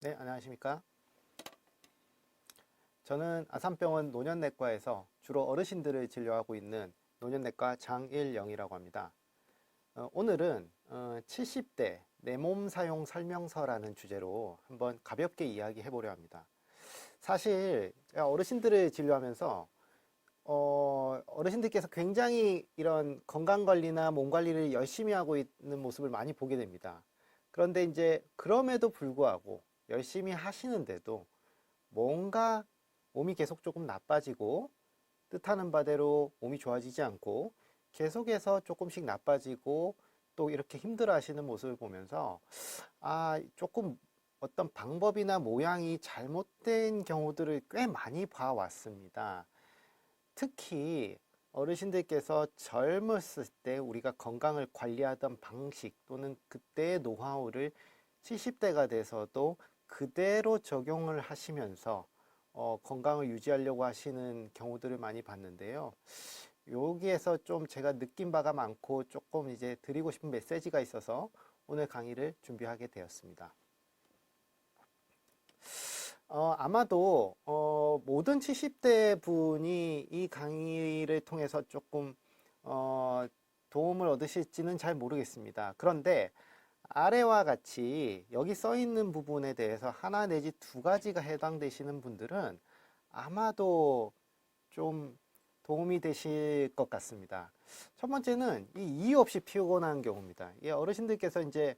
네, 안녕하십니까. 저는 아산병원 노년내과에서 주로 어르신들을 진료하고 있는 노년내과 장일영이라고 합니다. 오늘은 70대 내 몸 사용 설명서라는 주제로 한번 가볍게 이야기해 보려 합니다. 사실 제가 어르신들을 진료하면서 어르신들께서 굉장히 이런 건강관리나 몸관리를 열심히 하고 있는 모습을 많이 보게 됩니다. 그런데 이제 그럼에도 불구하고 열심히 하시는데도 뭔가 몸이 계속 조금 나빠지고 뜻하는 바대로 몸이 좋아지지 않고 계속해서 조금씩 나빠지고 또 이렇게 힘들어 하시는 모습을 보면서 조금 어떤 방법이나 모양이 잘못된 경우들을 꽤 많이 봐왔습니다. 특히 어르신들께서 젊었을 때 우리가 건강을 관리하던 방식 또는 그때의 노하우를 70대가 돼서도 그대로 적용을 하시면서 건강을 유지하려고 하시는 경우들을 많이 봤는데요. 여기에서 좀 제가 느낀 바가 많고 조금 이제 드리고 싶은 메시지가 있어서 오늘 강의를 준비하게 되었습니다. 아마도 모든 70대 분이 이 강의를 통해서 조금 도움을 얻으실지는 잘 모르겠습니다. 그런데 아래와 같이 여기 써 있는 부분에 대해서 하나 내지 두 가지가 해당되시는 분들은 아마도 좀 도움이 되실 것 같습니다. 첫 번째는 이 이유 없이 피곤한 경우입니다. 이 어르신들께서 이제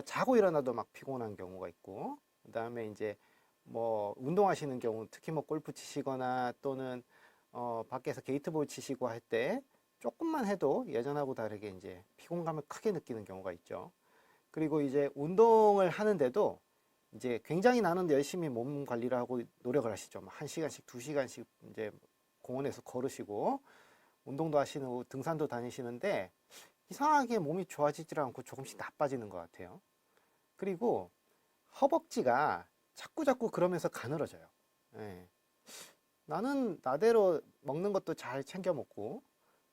자고 일어나도 막 피곤한 경우가 있고, 그 다음에 이제 뭐 운동하시는 경우, 특히 뭐 골프 치시거나 또는 밖에서 게이트볼 치시고 할 때 조금만 해도 예전하고 다르게 이제 피곤감을 크게 느끼는 경우가 있죠. 그리고 이제 운동을 하는데도 이제 굉장히 나는 열심히 몸 관리를 하고 노력을 하시죠. 뭐 1시간씩, 2시간씩 이제 공원에서 걸으시고 운동도 하시고 등산도 다니시는데 이상하게 몸이 좋아지질 않고 조금씩 나빠지는 것 같아요. 그리고 허벅지가 자꾸자꾸 그러면서 가늘어져요. 예. 나는 나대로 먹는 것도 잘 챙겨 먹고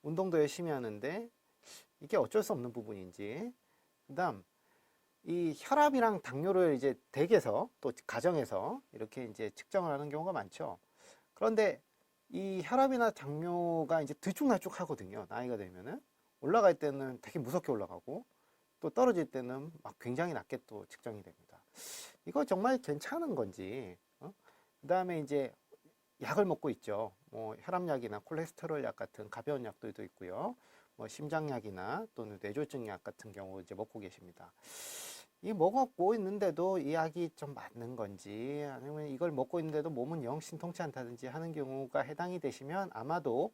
운동도 열심히 하는데 이게 어쩔 수 없는 부분인지, 그다음 이 혈압이랑 당뇨를 이제 댁에서 또 가정에서 이렇게 이제 측정을 하는 경우가 많죠. 그런데 이 혈압이나 당뇨가 이제 들쭉날쭉 하거든요. 나이가 들면은 올라갈 때는 되게 무섭게 올라가고 또 떨어질 때는 막 굉장히 낮게 또 측정이 됩니다. 이거 정말 괜찮은 건지, 그 다음에 이제 약을 먹고 있죠. 뭐 혈압약이나 콜레스테롤 약 같은 가벼운 약들도 있고요. 뭐 심장약이나 또는 뇌졸중 약 같은 경우 이제 먹고 계십니다. 이 먹고 있는데도 이 약이 좀 맞는 건지 아니면 이걸 먹고 있는데도 몸은 영 신통치 않다든지 하는 경우가 해당이 되시면 아마도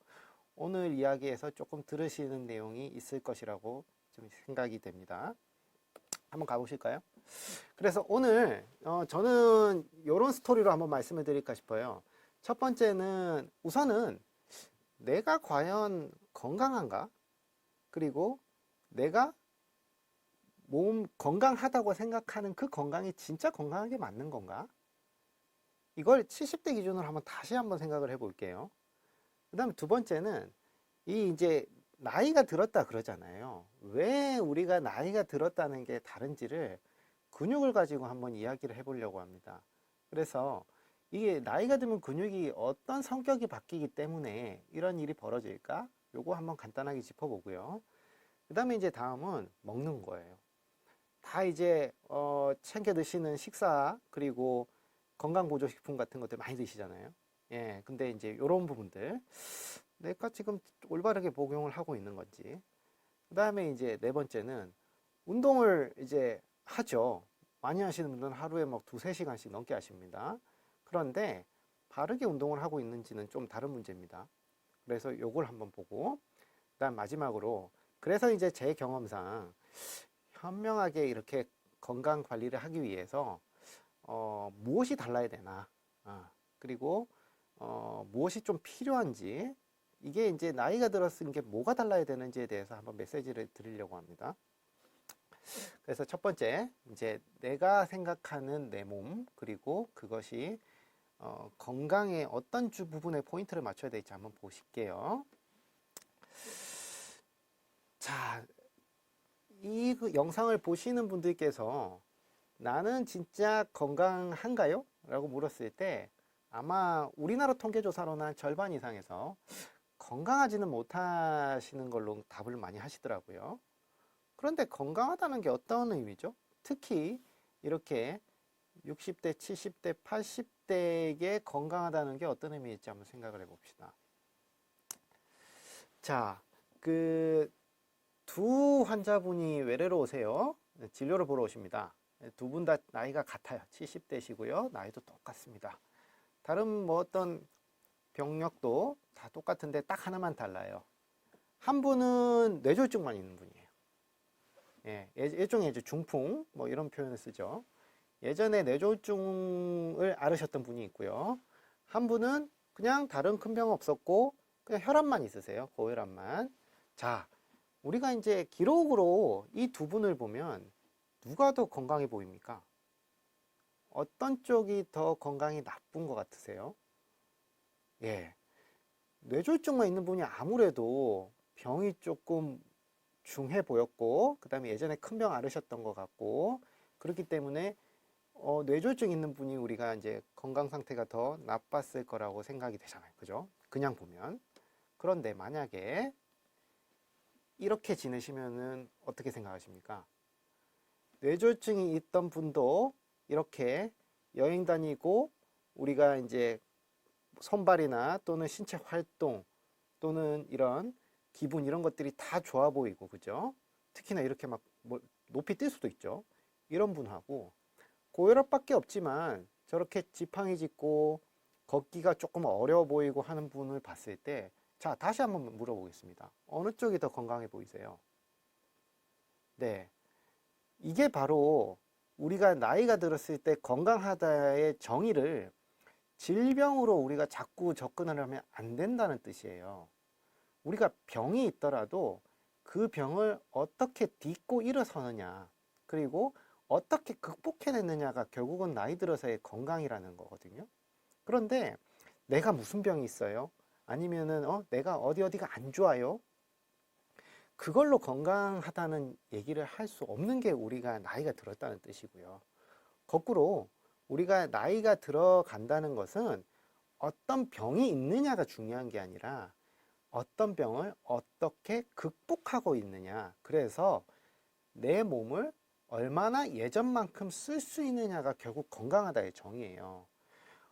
오늘 이야기에서 조금 들으시는 내용이 있을 것이라고 좀 생각이 됩니다. 한번 가보실까요? 그래서 오늘 저는 이런 스토리로 한번 말씀을 드릴까 싶어요. 첫 번째는 우선은 내가 과연 건강한가? 그리고 내가 몸 건강하다고 생각하는 그 건강이 진짜 건강하게 맞는 건가? 이걸 70대 기준으로 한번 다시 한번 생각을 해볼게요. 그 다음에 두 번째는 이 이제 나이가 들었다 그러잖아요. 왜 우리가 나이가 들었다는 게 다른지를 근육을 가지고 한번 이야기를 해보려고 합니다. 그래서 이게 나이가 들면 근육이 어떤 성격이 바뀌기 때문에 이런 일이 벌어질까? 요거 한번 간단하게 짚어보고요. 그 다음에 이제 다음은 먹는 거예요. 다 이제 챙겨 드시는 식사 그리고 건강보조식품 같은 것들 많이 드시잖아요. 예, 근데 이제 이런 부분들 내가 지금 올바르게 복용을 하고 있는 건지. 그 다음에 이제 네 번째는 운동을 이제 하죠. 많이 하시는 분들은 하루에 막 두세 시간씩 넘게 하십니다. 그런데 바르게 운동을 하고 있는지는 좀 다른 문제입니다. 그래서 요걸 한번 보고, 그다음 마지막으로 그래서 이제 제 경험상 현명하게 이렇게 건강 관리를 하기 위해서 무엇이 달라야 되나, 그리고 무엇이 좀 필요한지, 이게 이제 나이가 들었은 게 뭐가 달라야 되는지에 대해서 한번 메시지를 드리려고 합니다. 그래서 첫 번째, 이제 내가 생각하는 내 몸, 그리고 그것이 건강에 어떤 부분에 포인트를 맞춰야 될지 한번 보실게요. 자, 이 그 영상을 보시는 분들께서 나는 진짜 건강한가요? 라고 물었을 때 아마 우리나라 통계조사로는 한 절반 이상에서 건강하지는 못하시는 걸로 답을 많이 하시더라고요. 그런데 건강하다는 게 어떤 의미죠? 특히 이렇게 60대, 70대, 80대에게 건강하다는 게 어떤 의미일지 한번 생각을 해봅시다. 자, 그 두 환자분이 외래로 오세요. 진료를 보러 오십니다. 두 분 다 나이가 같아요. 70대시고요. 나이도 똑같습니다. 다른 뭐 어떤 병력도 다 똑같은데 딱 하나만 달라요. 한 분은 뇌졸중만 있는 분이에요. 예, 일종의 이제 중풍 뭐 이런 표현을 쓰죠. 예전에 뇌졸중을 앓으셨던 분이 있고요. 한 분은 그냥 다른 큰 병 없었고 그냥 혈압만 있으세요. 고혈압만. 자, 우리가 이제 기록으로 이 두 분을 보면 누가 더 건강해 보입니까? 어떤 쪽이 더 건강이 나쁜 것 같으세요? 예. 뇌졸중만 있는 분이 아무래도 병이 조금 중해 보였고, 그 다음에 예전에 큰 병 앓으셨던 것 같고, 그렇기 때문에 뇌졸중 있는 분이 우리가 이제 건강 상태가 더 나빴을 거라고 생각이 되잖아요. 그죠? 그냥 보면. 그런데 만약에 이렇게 지내시면은 어떻게 생각하십니까? 뇌졸중이 있던 분도 이렇게 여행 다니고 우리가 이제 손발이나 또는 신체 활동 또는 이런 기분 이런 것들이 다 좋아 보이고 그죠? 특히나 이렇게 막 뭐 높이 뛸 수도 있죠. 이런 분하고 고혈압밖에 없지만 저렇게 지팡이 짚고 걷기가 조금 어려워 보이고 하는 분을 봤을 때 자, 다시 한번 물어보겠습니다. 어느 쪽이 더 건강해 보이세요? 네. 이게 바로 우리가 나이가 들었을 때 건강하다의 정의를 질병으로 우리가 자꾸 접근을 하면 안 된다는 뜻이에요. 우리가 병이 있더라도 그 병을 어떻게 딛고 일어서느냐, 그리고 어떻게 극복해냈느냐가 결국은 나이 들어서의 건강이라는 거거든요. 그런데 내가 무슨 병이 있어요? 아니면은 내가 어디가 안 좋아요? 그걸로 건강하다는 얘기를 할 수 없는 게 우리가 나이가 들었다는 뜻이고요. 거꾸로 우리가 나이가 들어간다는 것은 어떤 병이 있느냐가 중요한 게 아니라 어떤 병을 어떻게 극복하고 있느냐. 그래서 내 몸을 얼마나 예전만큼 쓸 수 있느냐가 결국 건강하다의 정의예요.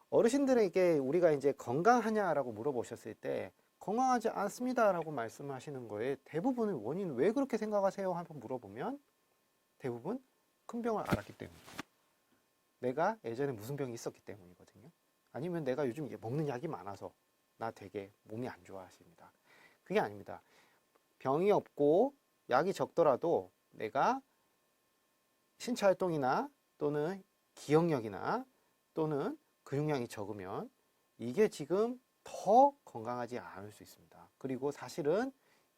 어르신들에게 우리가 이제 건강하냐라고 물어보셨을 때 건강하지 않습니다라고 말씀하시는 거에 대부분의 원인 왜 그렇게 생각하세요? 한번 물어보면 대부분 큰 병을 앓았기 때문에 내가 예전에 무슨 병이 있었기 때문이거든요. 아니면 내가 요즘 먹는 약이 많아서 나 되게 몸이 안 좋아하십니다. 그게 아닙니다. 병이 없고 약이 적더라도 내가 신체 활동이나 또는 기억력이나 또는 근육량이 적으면 이게 지금 더 건강하지 않을 수 있습니다. 그리고 사실은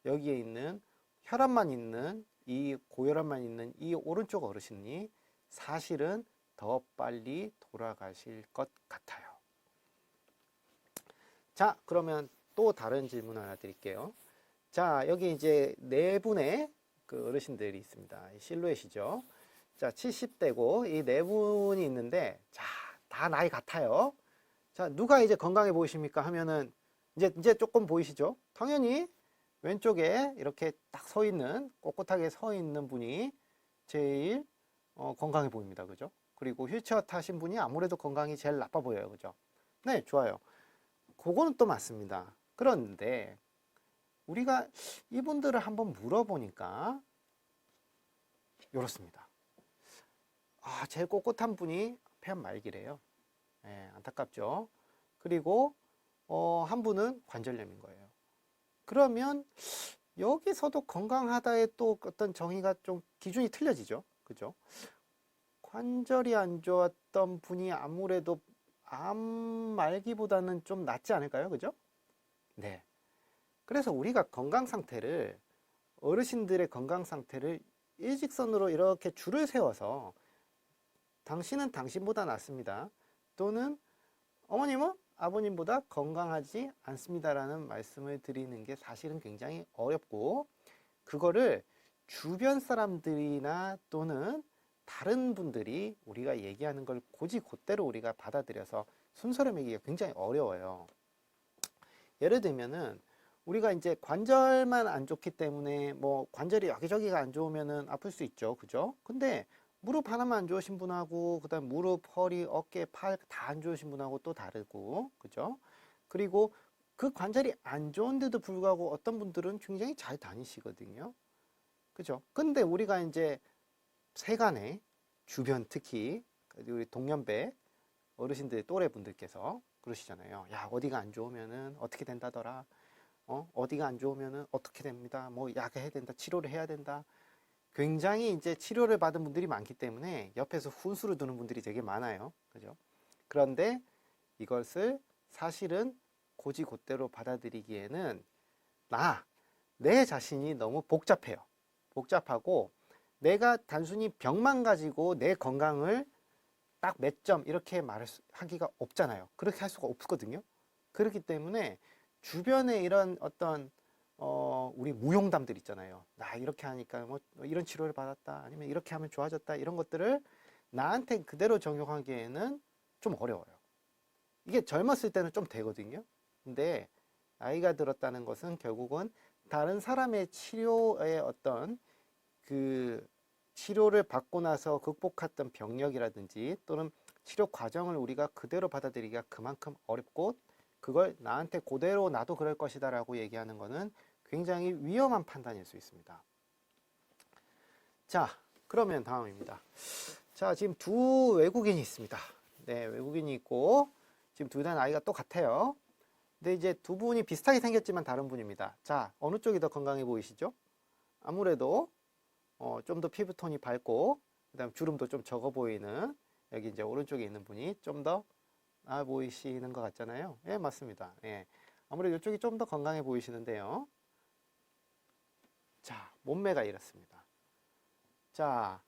여기에 있는 혈압만 있는 이 고혈압만 있는 이 오른쪽 어르신이 사실은 더 빨리 돌아가실 것 같아요. 자, 그러면 또 다른 질문 하나 드릴게요. 자, 여기 이제 네 분의 그 어르신들이 있습니다. 실루엣이죠. 자, 70대고 이 네 분이 있는데, 자, 다 나이 같아요. 자, 누가 이제 건강해 보이십니까? 하면은 이제 조금 보이시죠? 당연히 왼쪽에 이렇게 딱 서 있는 꼿꼿하게 서 있는 분이 제일 건강해 보입니다. 그죠? 그리고 휠체어 타신 분이 아무래도 건강이 제일 나빠 보여요. 그죠? 네, 좋아요. 그거는 또 맞습니다. 그런데 우리가 이분들을 한번 물어보니까 이렇습니다. 아, 제일 꼿꼿한 분이 폐암 말기래요. 네, 안타깝죠. 그리고 한 분은 관절염인 거예요. 그러면 여기서도 건강하다의 또 어떤 정의가 좀 기준이 틀려지죠. 그죠? 관절이 안 좋았던 분이 아무래도 암 말기보다는 좀 낫지 않을까요? 그죠? 네. 그래서 우리가 건강 상태를 어르신들의 건강 상태를 일직선으로 이렇게 줄을 세워서 당신은 당신보다 낫습니다. 또는 어머님은 아버님보다 건강하지 않습니다라는 말씀을 드리는 게 사실은 굉장히 어렵고 그거를 주변 사람들이나 또는 다른 분들이 우리가 얘기하는 걸 곧이곧대로 우리가 받아들여서 순서를 매기기가 굉장히 어려워요. 예를 들면은 우리가 이제 관절만 안 좋기 때문에 뭐 관절이 여기저기가 안 좋으면은 아플 수 있죠. 그죠? 근데 무릎 하나만 안 좋으신 분하고 그다음 무릎, 허리, 어깨, 팔 다 안 좋으신 분하고 또 다르고. 그죠? 그리고 그 관절이 안 좋은데도 불구하고 어떤 분들은 굉장히 잘 다니시거든요. 그죠? 근데 우리가 이제 세간에 주변 특히 우리 동년배 어르신들 또래 분들께서 그러시잖아요. 야, 어디가 안 좋으면은 어떻게 된다더라. 어디가 안 좋으면은 어떻게 됩니다. 뭐 약해야 된다. 치료를 해야 된다. 굉장히 이제 치료를 받은 분들이 많기 때문에 옆에서 훈수를 두는 분들이 되게 많아요. 그죠? 그런데 이것을 사실은 곧이곧대로 받아들이기에는 내 자신이 너무 복잡해요. 복잡하고 내가 단순히 병만 가지고 내 건강을 딱 몇 점 이렇게 하기가 없잖아요. 그렇게 할 수가 없거든요. 그렇기 때문에 주변에 이런 어떤 우리 무용담들 있잖아요. 나 이렇게 하니까 뭐 이런 치료를 받았다. 아니면 이렇게 하면 좋아졌다. 이런 것들을 나한테 그대로 적용하기에는 좀 어려워요. 이게 젊었을 때는 좀 되거든요. 근데 나이가 들었다는 것은 결국은 다른 사람의 치료의 어떤 그 치료를 받고 나서 극복했던 병력이라든지 또는 치료 과정을 우리가 그대로 받아들이기가 그만큼 어렵고 그걸 나한테 그대로 나도 그럴 것이다 라고 얘기하는 것은 굉장히 위험한 판단일 수 있습니다. 자, 그러면 다음입니다. 자, 지금 두 외국인이 있습니다. 네, 외국인이 있고 지금 둘 다 나이가 똑같아요. 근데 이제 두 분이 비슷하게 생겼지만 다른 분입니다. 자, 어느 쪽이 더 건강해 보이시죠? 아무래도 좀 더 피부톤이 밝고 그다음 주름도 좀 적어 보이는 여기 이제 오른쪽에 있는 분이 좀 더 나아 보이시는 것 같잖아요. 예, 맞습니다. 예. 아무래도 이쪽이 좀 더 건강해 보이시는데요. 자, 몸매가 이렇습니다. 자,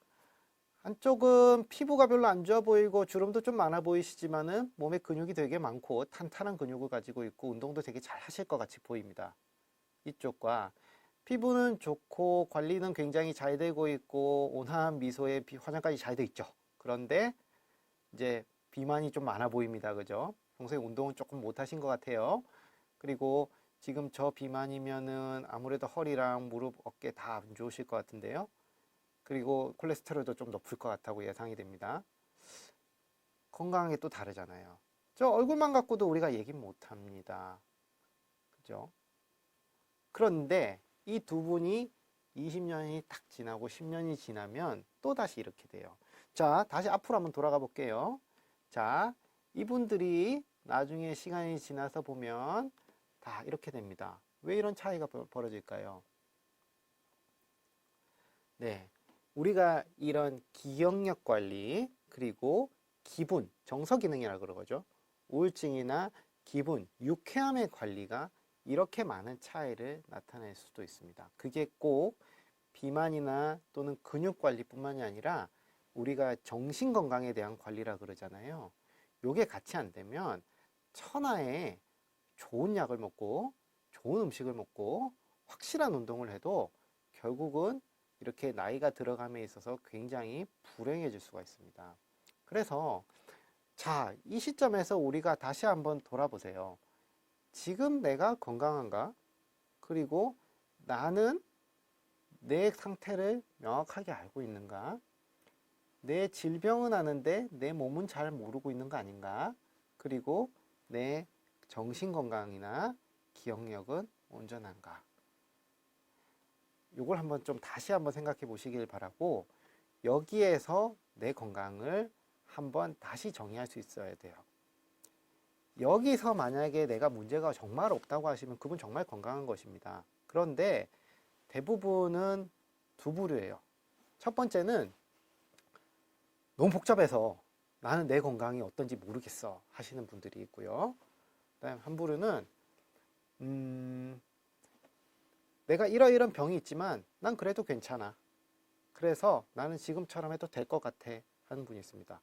한쪽은 피부가 별로 안 좋아 보이고 주름도 좀 많아 보이시지만은 몸에 근육이 되게 많고 탄탄한 근육을 가지고 있고 운동도 되게 잘 하실 것 같이 보입니다. 이쪽과 피부는 좋고 관리는 굉장히 잘 되고 있고 온화한 미소에 화장까지 잘 돼 있죠. 그런데 이제 비만이 좀 많아 보입니다. 그죠? 평소에 운동은 조금 못 하신 것 같아요. 그리고 지금 저 비만이면은 아무래도 허리랑 무릎, 어깨 다 안 좋으실 것 같은데요. 그리고 콜레스테롤도 좀 높을 것 같다고 예상이 됩니다. 건강하게 또 다르잖아요. 저 얼굴만 갖고도 우리가 얘기 못 합니다. 그죠? 그런데 이 두 분이 20년이 딱 지나고 10년이 지나면 또 다시 이렇게 돼요. 자, 다시 앞으로 한번 돌아가 볼게요. 자, 이분들이 나중에 시간이 지나서 보면 다 이렇게 됩니다. 왜 이런 차이가 벌어질까요? 네. 우리가 이런 기억력 관리, 그리고 기분, 정서 기능이라고 그러죠. 우울증이나 기분, 유쾌함의 관리가 이렇게 많은 차이를 나타낼 수도 있습니다. 그게 꼭 비만이나 또는 근육 관리뿐만이 아니라 우리가 정신 건강에 대한 관리라 그러잖아요. 요게 같이 안 되면 천하에 좋은 약을 먹고 좋은 음식을 먹고 확실한 운동을 해도 결국은 이렇게 나이가 들어감에 있어서 굉장히 불행해질 수가 있습니다. 그래서 자, 이 시점에서 우리가 다시 한번 돌아보세요. 지금 내가 건강한가? 그리고 나는 내 상태를 명확하게 알고 있는가? 내 질병은 아는데 내 몸은 잘 모르고 있는 거 아닌가? 그리고 내 정신 건강이나 기억력은 온전한가? 이걸 한번 좀 다시 한번 생각해 보시길 바라고 여기에서 내 건강을 한번 다시 정의할 수 있어야 돼요. 여기서 만약에 내가 문제가 정말 없다고 하시면 그분 정말 건강한 것입니다. 그런데 대부분은 두 부류예요. 첫 번째는 너무 복잡해서 나는 내 건강이 어떤지 모르겠어 하시는 분들이 있고요. 그다음 한 부류는 내가 이런 병이 있지만 난 그래도 괜찮아. 그래서 나는 지금처럼 해도 될 것 같아 하는 분이 있습니다.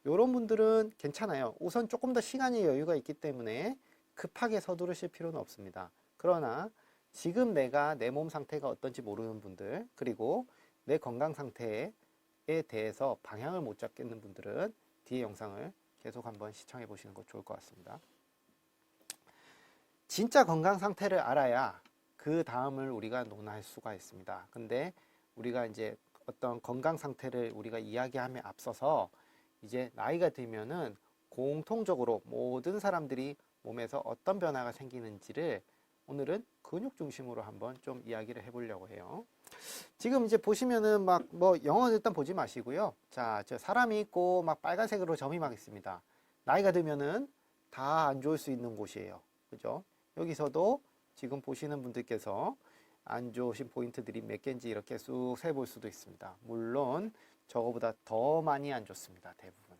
이런 분들은 괜찮아요. 우선 조금 더 시간이 여유가 있기 때문에 급하게 서두르실 필요는 없습니다. 그러나 지금 내가 내 몸 상태가 어떤지 모르는 분들, 그리고 내 건강 상태에 대해서 방향을 못 잡겠는 분들은 뒤에 영상을 계속 한번 시청해 보시는 거 좋을 것 같습니다. 진짜 건강 상태를 알아야 그 다음을 우리가 논할 수가 있습니다. 근데 우리가 이제 어떤 건강 상태를 우리가 이야기함에 앞서서 이제 나이가 들면은 공통적으로 모든 사람들이 몸에서 어떤 변화가 생기는지를 오늘은 근육 중심으로 한번 좀 이야기를 해보려고 해요. 지금 이제 보시면은 막 뭐 영어 일단 보지 마시고요. 자, 저 사람이 있고 막 빨간색으로 점이 막 있습니다. 나이가 들면은 다 안 좋을 수 있는 곳이에요. 그죠? 여기서도 지금 보시는 분들께서 안 좋으신 포인트들이 몇 개인지 이렇게 쑥 세볼 수도 있습니다. 물론 저거보다 더 많이 안 좋습니다. 대부분.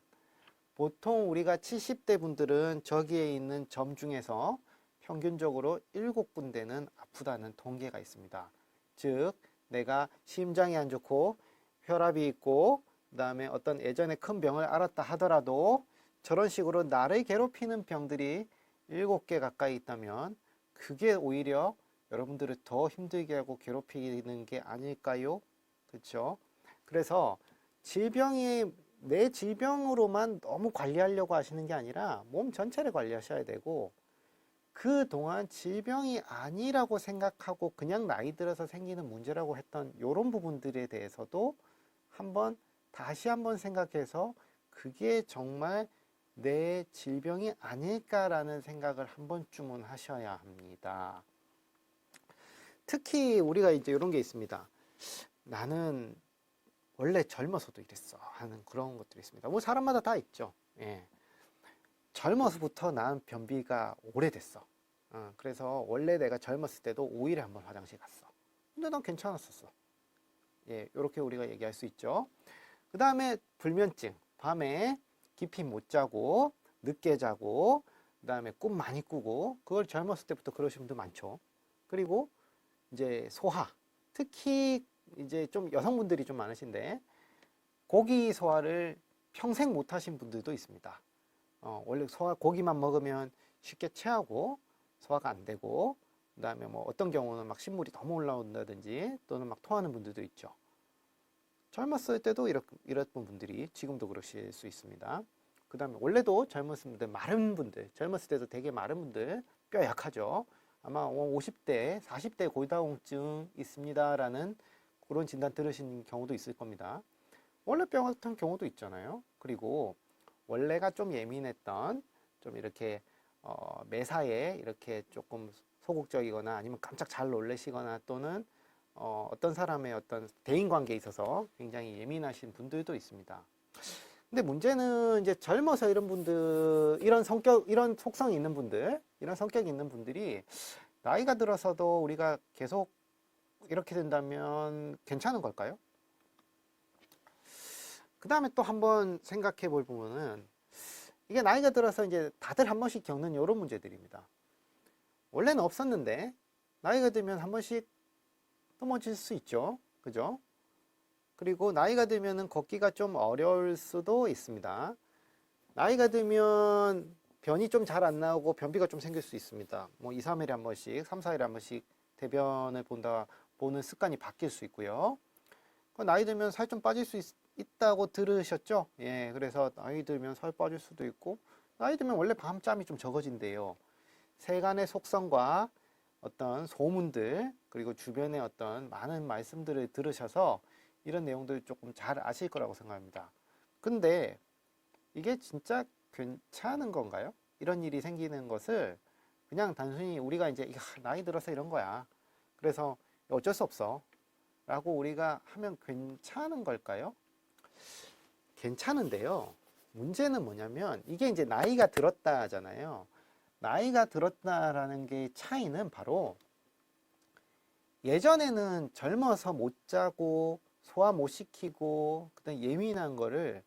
보통 우리가 70대 분들은 저기에 있는 점 중에서 평균적으로 7군데는 아프다는 통계가 있습니다. 즉 내가 심장이 안 좋고 혈압이 있고 그 다음에 어떤 예전에 큰 병을 앓았다 하더라도 저런 식으로 나를 괴롭히는 병들이 7개 가까이 있다면 그게 오히려 여러분들을 더 힘들게 하고 괴롭히는 게 아닐까요? 그렇죠? 그래서 질병이 내 질병으로만 너무 관리하려고 하시는 게 아니라 몸 전체를 관리하셔야 되고 그동안 질병이 아니라고 생각하고 그냥 나이 들어서 생기는 문제라고 했던 이런 부분들에 대해서도 다시 한번 생각해서 그게 정말 내 질병이 아닐까라는 생각을 한 번쯤은 하셔야 합니다. 특히 우리가 이제 이런 게 있습니다. 나는 원래 젊어서도 이랬어 하는 그런 것들이 있습니다. 뭐 사람마다 다 있죠. 예. 젊어서부터 난 변비가 오래됐어. 그래서 원래 내가 젊었을 때도 5일에 한 번 화장실 갔어. 근데 난 괜찮았었어. 예, 이렇게 우리가 얘기할 수 있죠. 그 다음에 불면증. 밤에 깊이 못 자고 늦게 자고 그 다음에 꿈 많이 꾸고 그걸 젊었을 때부터 그러신 분들 많죠. 그리고 이제 소화. 특히 이제 좀 여성분들이 좀 많으신데 고기 소화를 평생 못 하신 분들도 있습니다. 원래 고기만 먹으면 쉽게 체하고 소화가 안 되고 그 다음에 뭐 어떤 경우는 막 신물이 너무 올라온다든지 또는 막 토하는 분들도 있죠. 젊었을 때도 이랬던 분들이 지금도 그러실 수 있습니다. 그 다음에 원래도 젊었을 때 마른 분들, 젊었을 때도 되게 마른 분들 뼈 약하죠. 아마 50대, 40대 골다공증 있습니다라는 그런 진단 들으신 경우도 있을 겁니다. 원래병 같은 경우도 있잖아요. 그리고 원래가 좀 예민했던 좀 이렇게 매사에 이렇게 조금 소극적이거나 아니면 깜짝 잘 놀라시거나 또는 어떤 사람의 어떤 대인관계에 있어서 굉장히 예민하신 분들도 있습니다. 근데 문제는 이제 젊어서 이런 분들, 이런 성격, 이런 속성이 있는 분들, 이런 성격이 있는 분들이 나이가 들어서도 우리가 계속 이렇게 된다면 괜찮은 걸까요? 그 다음에 또 한번 생각해 볼 부분은 이게 나이가 들어서 이제 다들 한 번씩 겪는 이런 문제들입니다. 원래는 없었는데 나이가 들면 한 번씩 넘어질 수 있죠. 그죠? 그리고 나이가 들면은 걷기가 좀 어려울 수도 있습니다. 나이가 들면 변이 좀 잘 안 나오고 변비가 좀 생길 수 있습니다. 뭐 2, 3일에 한 번씩, 3, 4일에 한 번씩 대변을 보는 습관이 바뀔 수 있고요. 나이 들면 살 좀 빠질 수 있다고 들으셨죠? 예, 그래서 나이 들면 살 빠질 수도 있고, 나이 들면 원래 밤잠이 좀 적어진대요. 세간의 속성과 어떤 소문들, 그리고 주변의 어떤 많은 말씀들을 들으셔서 이런 내용들 조금 잘 아실 거라고 생각합니다. 근데 이게 진짜 괜찮은 건가요? 이런 일이 생기는 것을 그냥 단순히 우리가 이제 나이 들어서 이런 거야. 그래서 어쩔 수 없어. 라고 우리가 하면 괜찮은 걸까요? 괜찮은데요. 문제는 뭐냐면 이게 이제 나이가 들었다 하잖아요. 나이가 들었다라는 게 차이는 바로 예전에는 젊어서 못 자고 소화 못 시키고 그다음 예민한 거를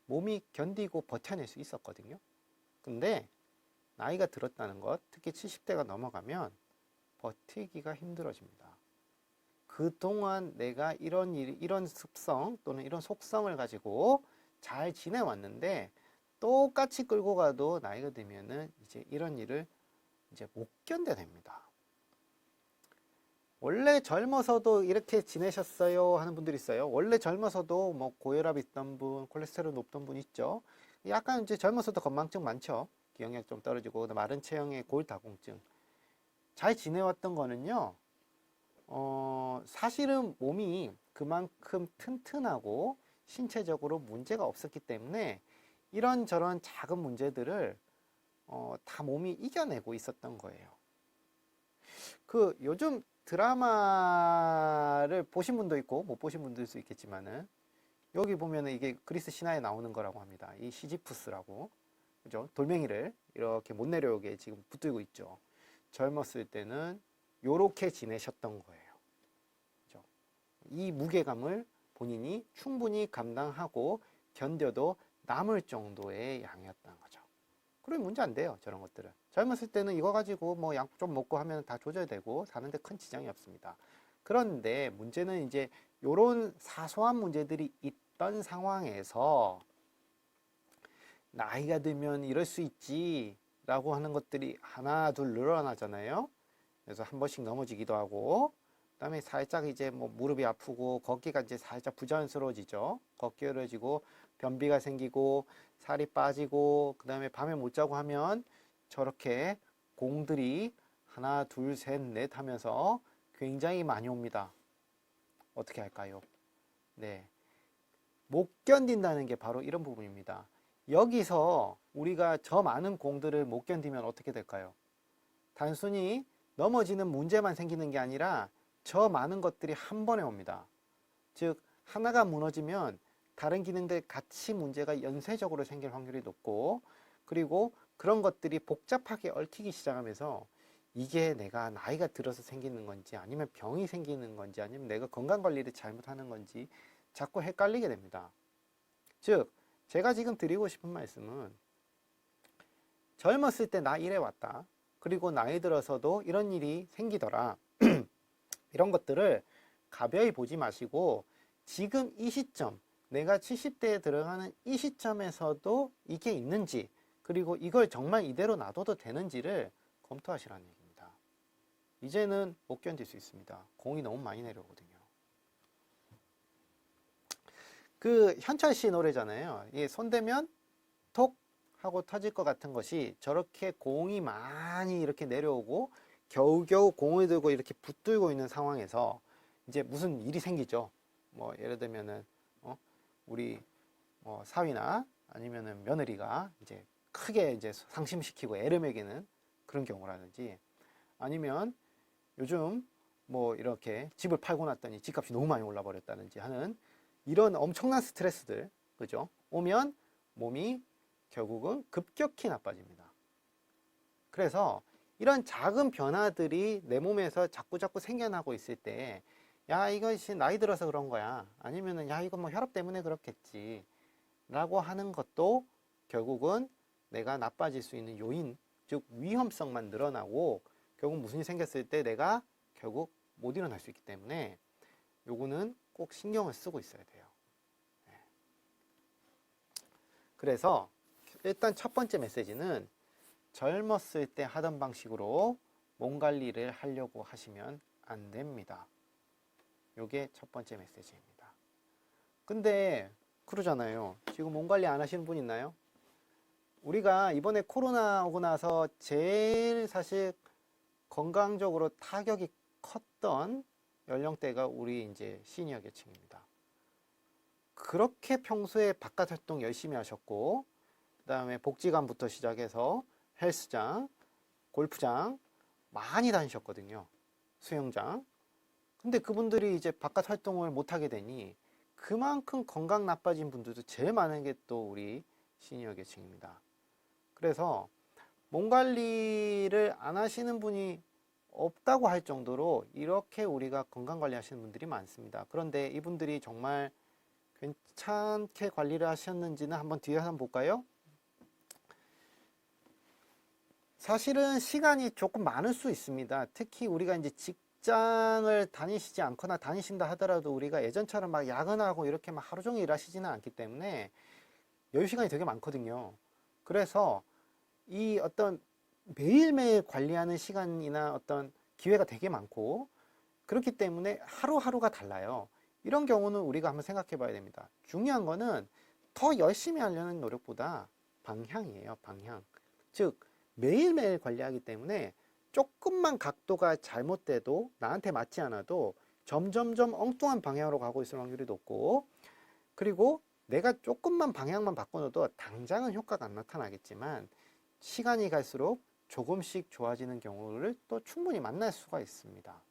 몸이 견디고 버텨낼 수 있었거든요. 근데 나이가 들었다는 것, 특히 70대가 넘어가면 버티기가 힘들어집니다. 그동안 내가 이런 습성 또는 이런 속성을 가지고 잘 지내왔는데 똑같이 끌고 가도 나이가 들면은 이제 이런 일을 이제 못 견뎌냅니다. 원래 젊어서도 이렇게 지내셨어요 하는 분들이 있어요. 원래 젊어서도 뭐 고혈압 있던 분, 콜레스테롤 높던 분 있죠. 약간 이제 젊어서도 건망증 많죠. 기억력 좀 떨어지고 마른 체형의 골다공증. 잘 지내왔던 거는요. 사실은 몸이 그만큼 튼튼하고 신체적으로 문제가 없었기 때문에 이런저런 작은 문제들을 다 몸이 이겨내고 있었던 거예요. 그 요즘 드라마를 보신 분도 있고 못 보신 분도 있을 수 있겠지만은 여기 보면은 이게 그리스 신화에 나오는 거라고 합니다. 이 시지푸스라고, 그죠? 돌멩이를 이렇게 못 내려오게 지금 붙들고 있죠. 젊었을 때는 요렇게 지내셨던 거예요. 그죠? 이 무게감을 본인이 충분히 감당하고 견뎌도 남을 정도의 양이었던 거죠. 그러면 문제 안 돼요. 저런 것들은. 젊었을 때는 이거 가지고 뭐 약 좀 먹고 하면 다 조절되고 사는데 큰 지장이 없습니다. 그런데 문제는 이제 요런 사소한 문제들이 있던 상황에서 나이가 들면 이럴 수 있지 라고 하는 것들이 하나 둘 늘어나잖아요. 그래서 한 번씩 넘어지기도 하고, 그 다음에 살짝 이제 뭐 무릎이 아프고 걷기가 이제 살짝 부자연스러워지죠. 걷기 어려지고 변비가 생기고 살이 빠지고, 그 다음에 밤에 못 자고 하면 저렇게 공들이 하나 둘 셋 넷 하면서 굉장히 많이 옵니다. 어떻게 할까요? 네, 못 견딘다는 게 바로 이런 부분입니다. 여기서 우리가 저 많은 공들을 못 견디면 어떻게 될까요? 단순히 넘어지는 문제만 생기는 게 아니라 저 많은 것들이 한 번에 옵니다. 즉 하나가 무너지면 다른 기능들 같이 문제가 연쇄적으로 생길 확률이 높고, 그리고 그런 것들이 복잡하게 얽히기 시작하면서 이게 내가 나이가 들어서 생기는 건지 아니면 병이 생기는 건지 아니면 내가 건강관리를 잘못하는 건지 자꾸 헷갈리게 됩니다. 즉 제가 지금 드리고 싶은 말씀은, 젊었을 때 나 이래 왔다, 그리고 나이 들어서도 이런 일이 생기더라 이런 것들을 가벼이 보지 마시고 지금 이 시점, 내가 70대에 들어가는 이 시점에서도 이게 있는지, 그리고 이걸 정말 이대로 놔둬도 되는지를 검토하시라는 얘기입니다. 이제는 못 견딜 수 있습니다. 공이 너무 많이 내려오거든요. 그 현철 씨 노래잖아요. 이게 손대면 톡 하고 터질 것 같은 것이 저렇게 공이 많이 이렇게 내려오고 겨우겨우 공을 들고 이렇게 붙들고 있는 상황에서 이제 무슨 일이 생기죠. 뭐 예를 들면은 우리 사위나 아니면은 며느리가 이제 크게 이제 상심시키고 애를 먹이는 그런 경우라든지, 아니면 요즘 뭐 이렇게 집을 팔고 났더니 집값이 너무 많이 올라 버렸다든지 하는 이런 엄청난 스트레스들, 그죠? 오면 몸이 결국은 급격히 나빠집니다. 그래서 이런 작은 변화들이 내 몸에서 자꾸자꾸 생겨나고 있을 때, 야, 이것이 나이 들어서 그런 거야. 아니면은, 야, 이거 뭐 혈압 때문에 그렇겠지. 라고 하는 것도 결국은 내가 나빠질 수 있는 요인, 즉 위험성만 늘어나고, 결국 무슨 일이 생겼을 때 내가 결국 못 일어날 수 있기 때문에 요거는 꼭 신경을 쓰고 있어야 돼요. 그래서 일단 첫 번째 메시지는, 젊었을 때 하던 방식으로 몸 관리를 하려고 하시면 안 됩니다. 요게 첫 번째 메시지입니다. 근데 그러잖아요. 지금 몸 관리 안 하시는 분 있나요? 우리가 이번에 코로나 오고 나서 제일 사실 건강적으로 타격이 컸던 연령대가 우리 이제 시니어 계층입니다. 그렇게 평소에 바깥 활동 열심히 하셨고, 그 다음에 복지관부터 시작해서 헬스장, 골프장 많이 다니셨거든요. 수영장. 근데 그분들이 이제 바깥 활동을 못하게 되니 그만큼 건강 나빠진 분들도 제일 많은 게 또 우리 시니어 계층입니다. 그래서 몸 관리를 안 하시는 분이 없다고 할 정도로 이렇게 우리가 건강 관리 하시는 분들이 많습니다. 그런데 이분들이 정말 괜찮게 관리를 하셨는지는 한번 뒤에 한번 볼까요? 사실은 시간이 조금 많을 수 있습니다. 특히 우리가 이제 직장을 다니시지 않거나 다니신다 하더라도 우리가 예전처럼 막 야근하고 이렇게 막 하루 종일 일하시지는 않기 때문에 여유 시간이 되게 많거든요. 그래서 이 어떤 매일매일 관리하는 시간이나 어떤 기회가 되게 많고, 그렇기 때문에 하루하루가 달라요. 이런 경우는 우리가 한번 생각해 봐야 됩니다. 중요한 거는 더 열심히 하려는 노력보다 방향이에요, 방향. 즉, 매일매일 관리하기 때문에 조금만 각도가 잘못돼도 나한테 맞지 않아도 점점점 엉뚱한 방향으로 가고 있을 확률이 높고, 그리고 내가 조금만 방향만 바꿔놔도 당장은 효과가 안 나타나겠지만 시간이 갈수록 조금씩 좋아지는 경우를 또 충분히 만날 수가 있습니다.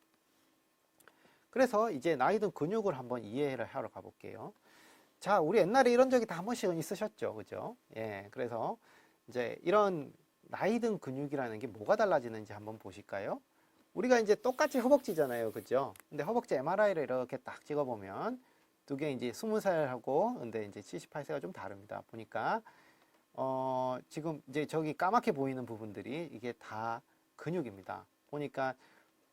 그래서 이제 나이 든 근육을 한번 이해를 하러 가볼게요. 자, 우리 옛날에 이런 적이 다 한 번씩은 있으셨죠, 그죠? 예, 그래서 이제 이런 나이 든 근육이라는 게 뭐가 달라지는지 한번 보실까요? 우리가 이제 똑같이 허벅지잖아요, 그죠? 근데 허벅지 MRI를 이렇게 딱 찍어보면 두 개 이제 20살하고 근데 이제 78세가 좀 다릅니다. 보니까 지금 이제 저기 까맣게 보이는 부분들이 이게 다 근육입니다. 보니까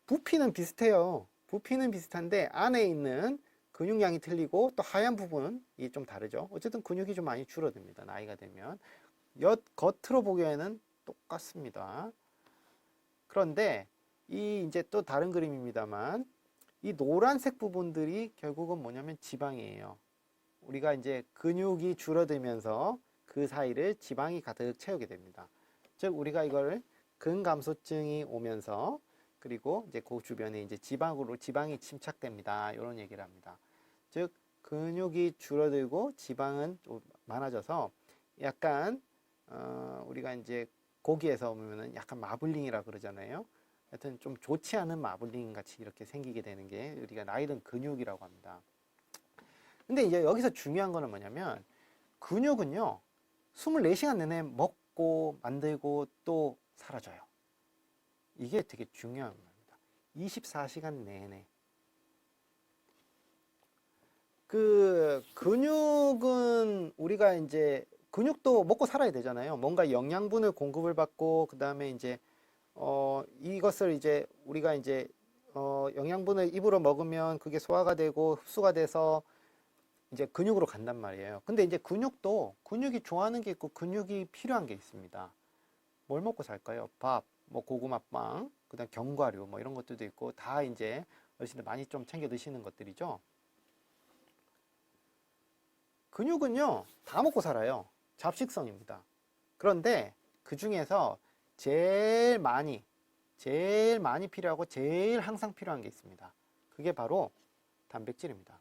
부피는 비슷해요. 부피는 비슷한데 안에 있는 근육량이 틀리고 또 하얀 부분이 좀 다르죠. 어쨌든 근육이 좀 많이 줄어듭니다. 나이가 되면. 겉으로 보기에는 똑같습니다. 그런데 이 이제 또 다른 그림입니다만 이 노란색 부분들이 결국은 뭐냐면 지방이에요. 우리가 이제 근육이 줄어들면서 그 사이를 지방이 가득 채우게 됩니다. 즉 우리가 이걸 근감소증이 오면서 그리고 이제 그 주변에 이제 지방이 침착됩니다. 이런 얘기를 합니다. 즉 근육이 줄어들고 지방은 좀 많아져서 약간 우리가 이제 고기에서 보면은 약간 마블링이라 그러잖아요. 하여튼 좀 좋지 않은 마블링 같이 이렇게 생기게 되는 게 우리가 나이 든 근육이라고 합니다. 근데 이제 여기서 중요한 거는 뭐냐면 근육은요 24시간 내내 먹고 만들고 또 사라져요. 이게 되게 중요한 겁니다. 24시간 내내. 그 근육은 우리가 이제 근육도 먹고 살아야 되잖아요. 뭔가 영양분을 공급을 받고 그 다음에 이제 이것을 이제 우리가 이제 영양분을 입으로 먹으면 그게 소화가 되고 흡수가 돼서 이제 근육으로 간단 말이에요. 근데 이제 근육이 좋아하는 게 있고 근육이 필요한 게 있습니다. 뭘 먹고 살까요? 밥, 뭐 고구마빵, 그다음 견과류 뭐 이런 것들도 있고 다 이제 어르신들 많이 좀 챙겨 드시는 것들이죠. 근육은요 다 먹고 살아요. 잡식성입니다. 그런데 그 중에서 제일 많이 필요하고 제일 항상 필요한 게 있습니다. 그게 바로 단백질입니다.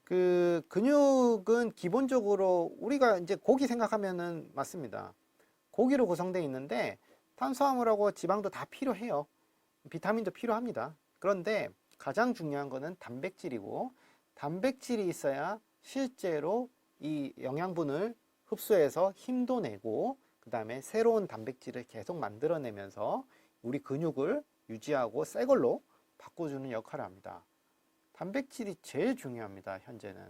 그 근육은 기본적으로 우리가 이제 고기 생각하면은 맞습니다. 고기로 구성되어 있는데 탄수화물하고 지방도 다 필요해요. 비타민도 필요합니다. 그런데 가장 중요한 거는 단백질이고 단백질이 있어야 실제로 이 영양분을 흡수해서 힘도 내고 그 다음에 새로운 단백질을 계속 만들어내면서 우리 근육을 유지하고 새 걸로 바꿔주는 역할을 합니다. 단백질이 제일 중요합니다, 현재는.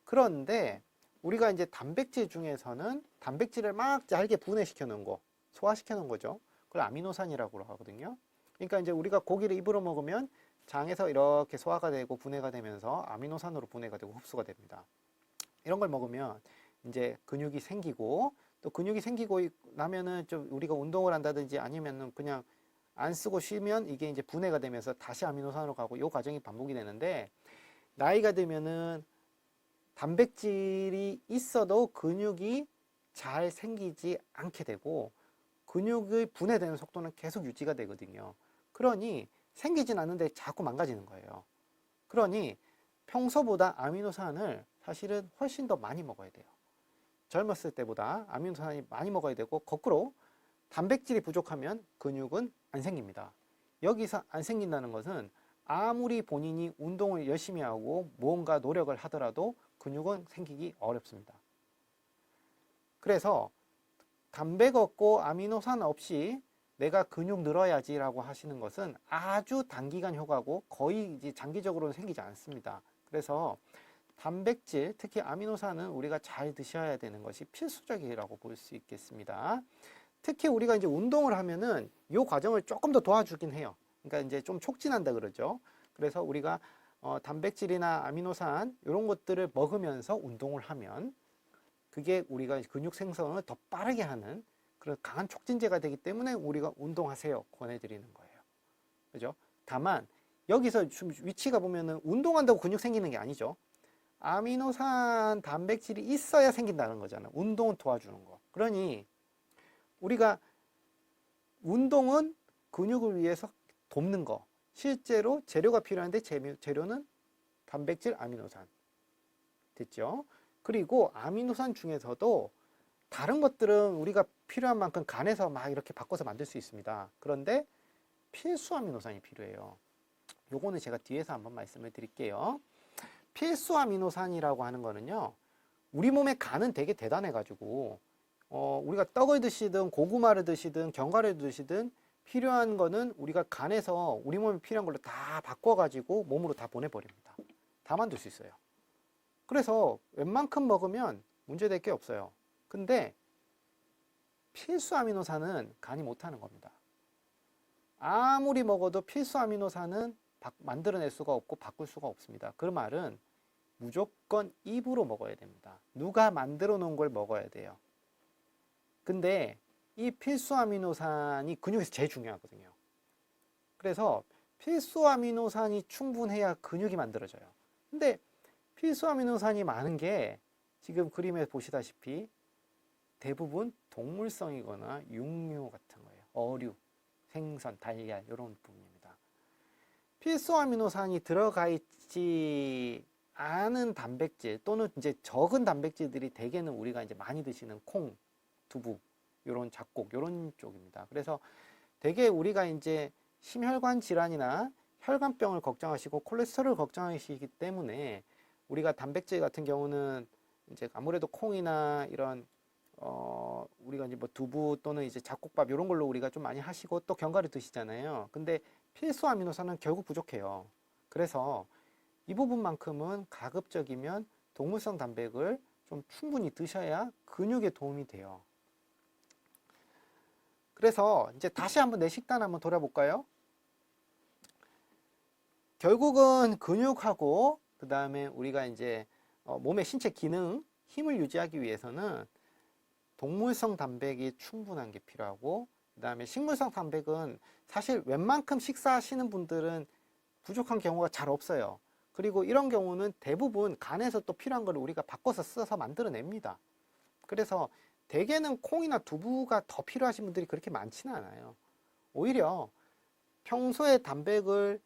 그런데 우리가 이제 단백질 중에서는 단백질을 막 잘게 분해시켜 놓은 거, 소화시켜 놓은 거죠. 그걸 아미노산이라고 하거든요. 그러니까 이제 우리가 고기를 입으로 먹으면 장에서 이렇게 소화가 되고 분해가 되면서 아미노산으로 분해가 되고 흡수가 됩니다. 이런 걸 먹으면 이제 근육이 생기고 또 근육이 생기고 나면은 좀 우리가 운동을 한다든지 아니면은 그냥 안 쓰고 쉬면 이게 이제 분해가 되면서 다시 아미노산으로 가고 이 과정이 반복이 되는데 나이가 들면은 단백질이 있어도 근육이 잘 생기지 않게 되고 근육의 분해되는 속도는 계속 유지가 되거든요. 그러니 생기진 않는데 자꾸 망가지는 거예요. 그러니 평소보다 아미노산을 사실은 훨씬 더 많이 먹어야 돼요. 젊었을 때보다 아미노산이 많이 먹어야 되고 거꾸로 단백질이 부족하면 근육은 안 생깁니다. 여기서 안 생긴다는 것은 아무리 본인이 운동을 열심히 하고 무언가 노력을 하더라도 근육은 생기기 어렵습니다. 그래서 단백 없고 아미노산 없이 내가 근육 늘어야지라고 하시는 것은 아주 단기간 효과고 거의 이제 장기적으로는 생기지 않습니다. 그래서 단백질, 특히 아미노산은 우리가 잘 드셔야 되는 것이 필수적이라고 볼 수 있겠습니다. 특히 우리가 이제 운동을 하면은 이 과정을 조금 더 도와주긴 해요. 그러니까 이제 좀 촉진한다 그러죠. 그래서 우리가 단백질이나 아미노산 이런 것들을 먹으면서 운동을 하면 그게 우리가 근육 생성을 더 빠르게 하는 그런 강한 촉진제가 되기 때문에 우리가 운동하세요 권해드리는 거예요. 그죠? 다만 여기서 위치가 보면은 운동한다고 근육 생기는 게 아니죠. 아미노산 단백질이 있어야 생긴다는 거잖아. 운동은 도와주는 거. 그러니 우리가 운동은 근육을 위해서 돕는 거. 실제로 재료가 필요한데 재료는 단백질, 아미노산. 됐죠? 그리고 아미노산 중에서도 다른 것들은 우리가 필요한 만큼 간에서 막 이렇게 바꿔서 만들 수 있습니다. 그런데 필수 아미노산이 필요해요. 요거는 제가 뒤에서 한번 말씀을 드릴게요. 필수 아미노산이라고 하는 거는요, 우리 몸의 간은 되게 대단해가지고, 우리가 떡을 드시든 고구마를 드시든 견과류를 드시든 필요한 거는 우리가 간에서 우리 몸에 필요한 걸로 다 바꿔가지고 몸으로 다 보내버립니다. 다 만들 수 있어요. 그래서 웬만큼 먹으면 문제될 게 없어요. 근데 필수 아미노산은 간이 못하는 겁니다. 아무리 먹어도 필수 아미노산은 만들어낼 수가 없고 바꿀 수가 없습니다. 그 말은 무조건 입으로 먹어야 됩니다. 누가 만들어 놓은 걸 먹어야 돼요. 근데 이 필수 아미노산이 근육에서 제일 중요하거든요. 그래서 필수 아미노산이 충분해야 근육이 만들어져요. 근데 필수 아미노산이 많은 게 지금 그림에 보시다시피 대부분 동물성이거나 육류 같은 거예요. 어류, 생선, 달걀 이런 부분입니다. 필수 아미노산이 들어가 있지 않은 단백질 또는 이제 적은 단백질들이 대개는 우리가 이제 많이 드시는 콩, 두부, 요런 잡곡, 요런 쪽입니다. 그래서 대개 우리가 이제 심혈관 질환이나 혈관병을 걱정하시고 콜레스테롤을 걱정하시기 때문에 우리가 단백질 같은 경우는 이제 아무래도 콩이나 이런 우리가 이제 뭐 두부 또는 이제 잡곡밥 이런 걸로 우리가 좀 많이 하시고 또 견과류 드시잖아요. 근데 필수 아미노산은 결국 부족해요. 그래서 이 부분만큼은 가급적이면 동물성 단백을 좀 충분히 드셔야 근육에 도움이 돼요. 그래서 이제 다시 한번 내 식단 한번 돌아볼까요? 결국은 근육하고 그 다음에 우리가 이제 몸의 신체 기능, 힘을 유지하기 위해서는 동물성 단백이 충분한 게 필요하고 그 다음에 식물성 단백은 사실 웬만큼 식사하시는 분들은 부족한 경우가 잘 없어요. 그리고 이런 경우는 대부분 간에서 또 필요한 걸 우리가 바꿔서 써서 만들어냅니다. 그래서 대개는 콩이나 두부가 더 필요하신 분들이 그렇게 많지는 않아요. 오히려 평소에 단백을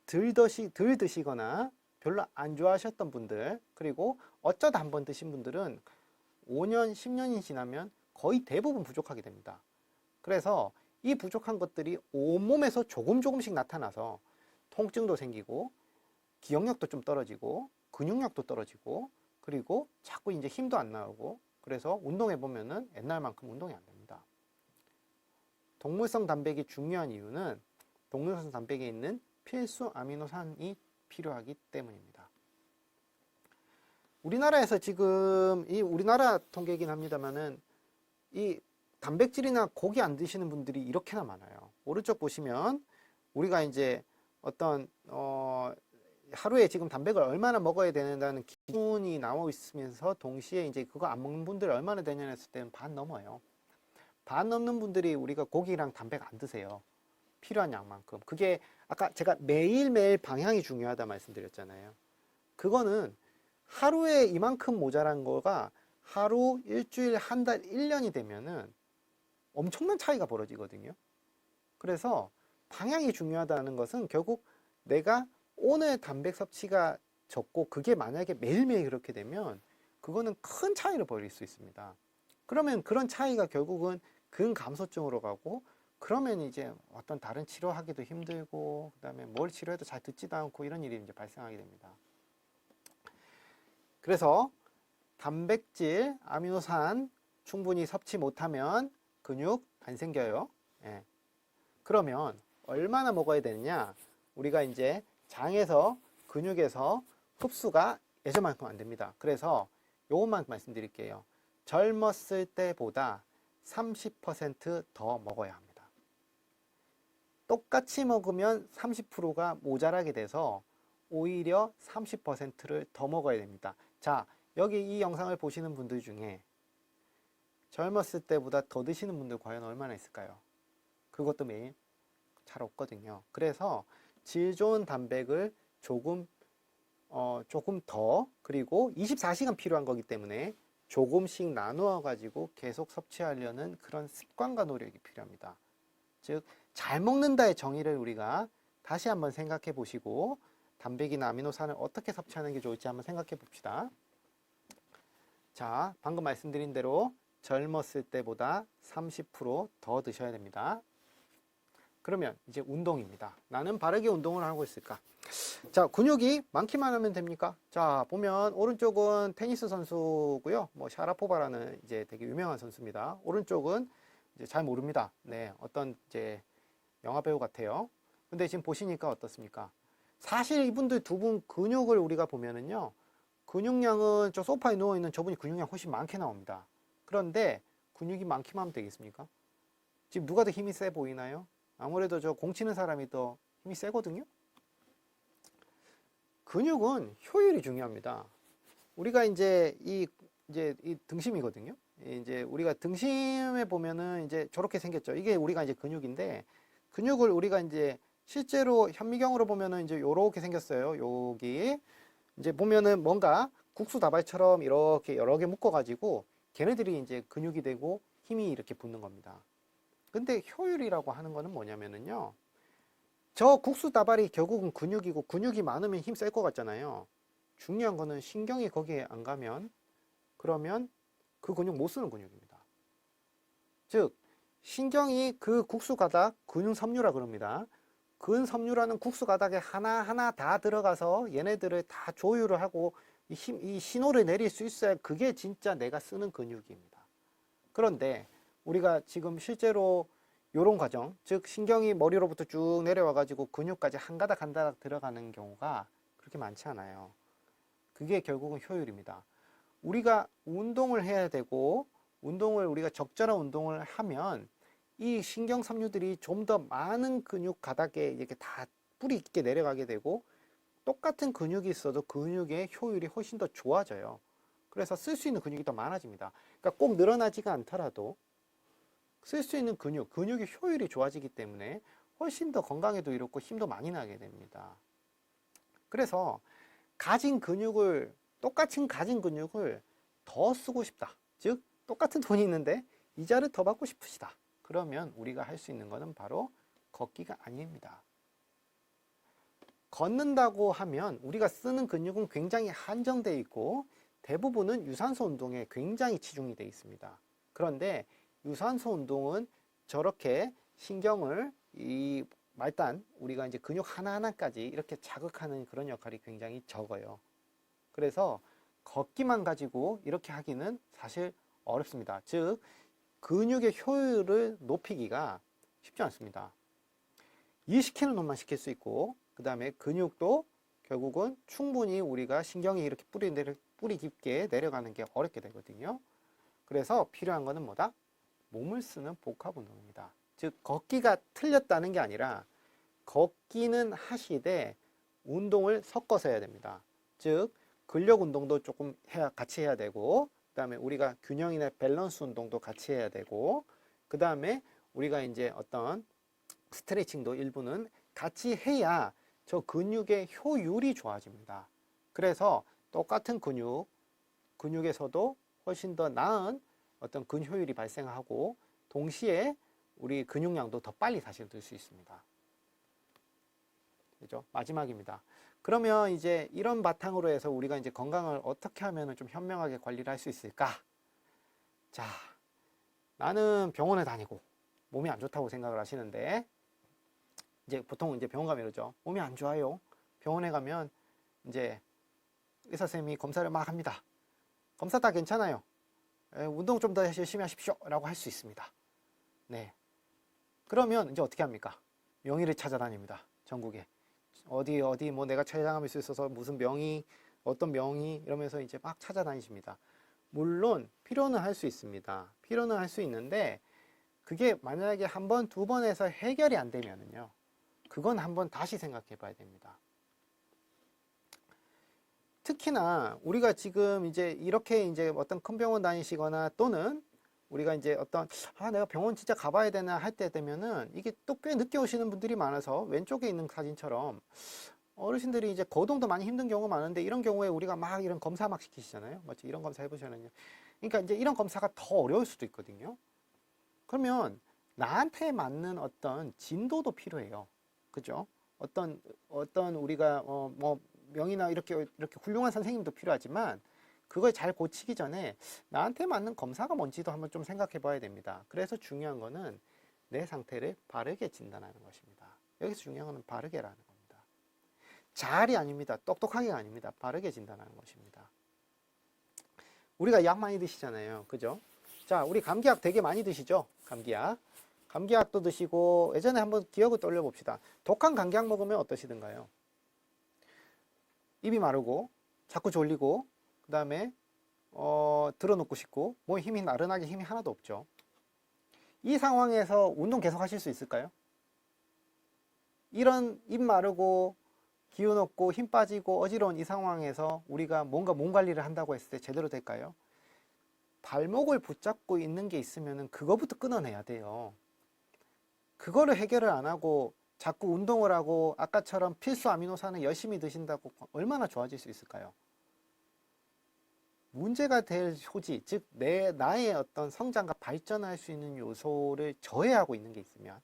덜 드시거나 별로 안 좋아하셨던 분들, 그리고 어쩌다 한번 드신 분들은 5년, 10년이 지나면 거의 대부분 부족하게 됩니다. 그래서 이 부족한 것들이 온몸에서 조금씩 나타나서 통증도 생기고 기억력도 좀 떨어지고 근육력도 떨어지고 그리고 자꾸 이제 힘도 안 나오고 그래서 운동해 보면은 옛날만큼 운동이 안 됩니다. 동물성 단백이 중요한 이유는 동물성 단백에 있는 필수 아미노산이 필요하기 때문입니다. 우리나라에서 지금 이 우리나라 통계이긴 합니다만은 이 단백질이나 고기 안 드시는 분들이 이렇게나 많아요. 오른쪽 보시면 우리가 이제 어떤 하루에 지금 단백을 얼마나 먹어야 되는다는 기준이 나와 있으면서 동시에 이제 그거 안 먹는 분들이 얼마나 되냐 했을 때는 반 넘어요. 반 넘는 분들이 우리가 고기랑 단백 안 드세요. 필요한 양만큼. 그게 아까 제가 매일매일 방향이 중요하다 말씀드렸잖아요. 그거는 하루에 이만큼 모자란 거가 하루, 일주일, 한 달, 1년이 되면은 엄청난 차이가 벌어지거든요. 그래서 방향이 중요하다는 것은 결국 내가 오늘 단백 섭취가 적고 그게 만약에 매일매일 그렇게 되면 그거는 큰 차이를 벌일 수 있습니다. 그러면 그런 차이가 결국은 근감소증으로 가고 그러면 이제 어떤 다른 치료하기도 힘들고 그다음에 뭘 치료해도 잘 듣지도 않고 이런 일이 이제 발생하게 됩니다. 그래서 단백질, 아미노산 충분히 섭취 못하면 근육 안 생겨요. 예. 그러면 얼마나 먹어야 되느냐? 우리가 이제 장에서 근육에서 흡수가 예전만큼 안 됩니다. 그래서 요것만 말씀드릴게요. 젊었을 때보다 30% 더 먹어야 합니다. 똑같이 먹으면 30%가 모자라게 돼서 오히려 30%를 더 먹어야 됩니다. 자, 여기 이 영상을 보시는 분들 중에 젊었을 때보다 더 드시는 분들 과연 얼마나 있을까요? 그것도 매일 잘 없거든요. 그래서 질 좋은 단백을 조금 더, 그리고 24시간 필요한 거기 때문에 조금씩 나누어 가지고 계속 섭취하려는 그런 습관과 노력이 필요합니다. 즉, 잘 먹는다의 정의를 우리가 다시 한번 생각해 보시고 단백이나 아미노산을 어떻게 섭취하는 게 좋을지 한번 생각해 봅시다. 자, 방금 말씀드린 대로 젊었을 때보다 30% 더 드셔야 됩니다. 그러면 이제 운동입니다. 나는 바르게 운동을 하고 있을까? 자, 근육이 많기만 하면 됩니까? 자, 보면 오른쪽은 테니스 선수고요. 뭐 샤라포바라는 이제 되게 유명한 선수입니다. 오른쪽은 이제 잘 모릅니다. 네, 어떤 이제 영화 배우 같아요. 근데 지금 보시니까 어떻습니까? 사실 이분들 두 분 근육을 우리가 보면은요, 근육량은 저 소파에 누워 있는 저분이 근육량 훨씬 많게 나옵니다. 그런데 근육이 많기만 하면 되겠습니까? 지금 누가 더 힘이 세 보이나요? 아무래도 저 공 치는 사람이 더 힘이 세거든요. 근육은 효율이 중요합니다. 우리가 이제 이 등심이거든요. 이제 우리가 등심에 보면은 이제 저렇게 생겼죠. 이게 우리가 이제 근육인데, 근육을 우리가 이제 실제로 현미경으로 보면은 이제 요렇게 생겼어요. 여기 이제 보면은 뭔가 국수 다발처럼 이렇게 여러 개 묶어가지고 걔네들이 이제 근육이 되고 힘이 이렇게 붙는 겁니다. 근데 효율이라고 하는 거는 뭐냐면은요, 저 국수 다발이 결국은 근육이고 근육이 많으면 힘 셀 것 같잖아요. 중요한 거는 신경이 거기에 안 가면, 그러면 그 근육 못 쓰는 근육입니다. 즉, 신경이 그 국수 가닥 근섬유라 그럽니다. 근섬유라는 국수 가닥에 하나하나 다 들어가서 얘네들을 다 조율을 하고 이 신호를 내릴 수 있어야 그게 진짜 내가 쓰는 근육입니다. 그런데 우리가 지금 실제로 이런 과정, 즉 신경이 머리로부터 쭉 내려와 가지고 근육까지 한 가닥 한 가닥 들어가는 경우가 그렇게 많지 않아요. 그게 결국은 효율입니다. 우리가 운동을 해야 되고, 운동을 우리가 적절한 운동을 하면 이 신경 섬유들이 좀 더 많은 근육 가닥에 이렇게 다 뿌리 있게 내려가게 되고, 똑같은 근육이 있어도 근육의 효율이 훨씬 더 좋아져요. 그래서 쓸 수 있는 근육이 더 많아집니다. 그러니까 꼭 늘어나지가 않더라도 쓸 수 있는 근육의 효율이 좋아지기 때문에 훨씬 더 건강에도 이롭고 힘도 많이 나게 됩니다. 그래서 똑같이 가진 근육을 더 쓰고 싶다. 즉, 똑같은 돈이 있는데 이자를 더 받고 싶으시다. 그러면 우리가 할 수 있는 것은 바로 걷기가 아닙니다. 걷는다고 하면 우리가 쓰는 근육은 굉장히 한정되어 있고 대부분은 유산소 운동에 굉장히 치중이 되어 있습니다. 그런데 유산소 운동은 저렇게 신경을 이 말단, 우리가 이제 근육 하나하나까지 이렇게 자극하는 그런 역할이 굉장히 적어요. 그래서 걷기만 가지고 이렇게 하기는 사실 어렵습니다. 즉, 근육의 효율을 높이기가 쉽지 않습니다. 일시키는 놈만 시킬 수 있고, 그 다음에 근육도 결국은 충분히 우리가 신경이 이렇게 뿌리 깊게 내려가는 게 어렵게 되거든요. 그래서 필요한 거는 뭐다? 몸을 쓰는 복합 운동입니다. 즉, 걷기가 틀렸다는 게 아니라 걷기는 하시되 운동을 섞어서 해야 됩니다. 즉, 근력 운동도 조금 같이 해야 되고, 그 다음에 우리가 균형이나 밸런스 운동도 같이 해야 되고, 그 다음에 우리가 이제 어떤 스트레칭도 일부는 같이 해야 저 근육의 효율이 좋아집니다. 그래서 똑같은 근육에서도 훨씬 더 나은 어떤 근효율이 발생하고 동시에 우리 근육량도 더 빨리 사실 들 수 있습니다. 그죠? 마지막입니다. 그러면 이제 이런 바탕으로 해서 우리가 이제 건강을 어떻게 하면 좀 현명하게 관리를 할 수 있을까? 자, 나는 병원에 다니고 몸이 안 좋다고 생각을 하시는데, 이제 보통 이제 병원 가면 이러죠. 몸이 안 좋아요. 병원에 가면 이제 의사 선생님이 검사를 막 합니다. 검사 다 괜찮아요. 운동 좀 더 열심히 하십시오. 라고 할 수 있습니다. 네. 그러면 이제 어떻게 합니까? 명의를 찾아다닙니다. 전국에. 어디 뭐 내가 촬영할 수 있어서 무슨 명의, 어떤 명의 이러면서 이제 막 찾아다니십니다. 물론 필요는 할 수 있습니다. 필요는 할 수 있는데 그게 만약에 한 번, 두 번에서 해결이 안 되면은요. 그건 한번 다시 생각해 봐야 됩니다. 특히나 우리가 지금 이제 이렇게 이제 어떤 큰 병원 다니시거나 또는 우리가 이제 어떤 내가 병원 진짜 가봐야 되나 할 때 되면은 이게 또 꽤 늦게 오시는 분들이 많아서 왼쪽에 있는 사진처럼 어르신들이 이제 거동도 많이 힘든 경우가 많은데 이런 경우에 우리가 막 이런 검사 막 시키시잖아요. 맞죠? 이런 검사 해보시면요. 그러니까 이제 이런 검사가 더 어려울 수도 있거든요. 그러면 나한테 맞는 어떤 진도도 필요해요. 그죠? 어떤 우리가 뭐 명의나 이렇게 훌륭한 선생님도 필요하지만 그걸 잘 고치기 전에 나한테 맞는 검사가 뭔지도 한번 좀 생각해 봐야 됩니다. 그래서 중요한 거는 내 상태를 바르게 진단하는 것입니다. 여기서 중요한 거는 바르게라는 겁니다. 잘이 아닙니다. 똑똑하게가 아닙니다. 바르게 진단하는 것입니다. 우리가 약 많이 드시잖아요. 그죠? 자, 우리 감기약 되게 많이 드시죠? 감기약. 감기약도 드시고 예전에 한번 기억을 떠올려 봅시다. 독한 감기약 먹으면 어떠시던가요? 입이 마르고 자꾸 졸리고 그 다음에 들어눕고 싶고 몸에 힘이 나른하게 힘이 하나도 없죠. 이 상황에서 운동 계속 하실 수 있을까요? 이런 입 마르고 기운 없고 힘 빠지고 어지러운 이 상황에서 우리가 뭔가 몸 관리를 한다고 했을 때 제대로 될까요? 발목을 붙잡고 있는 게 있으면 그거부터 끊어내야 돼요. 그거를 해결을 안 하고 자꾸 운동을 하고 아까처럼 필수 아미노산을 열심히 드신다고 얼마나 좋아질 수 있을까요? 문제가 될 효지, 즉 나의 어떤 성장과 발전할 수 있는 요소를 저해하고 있는 게 있으면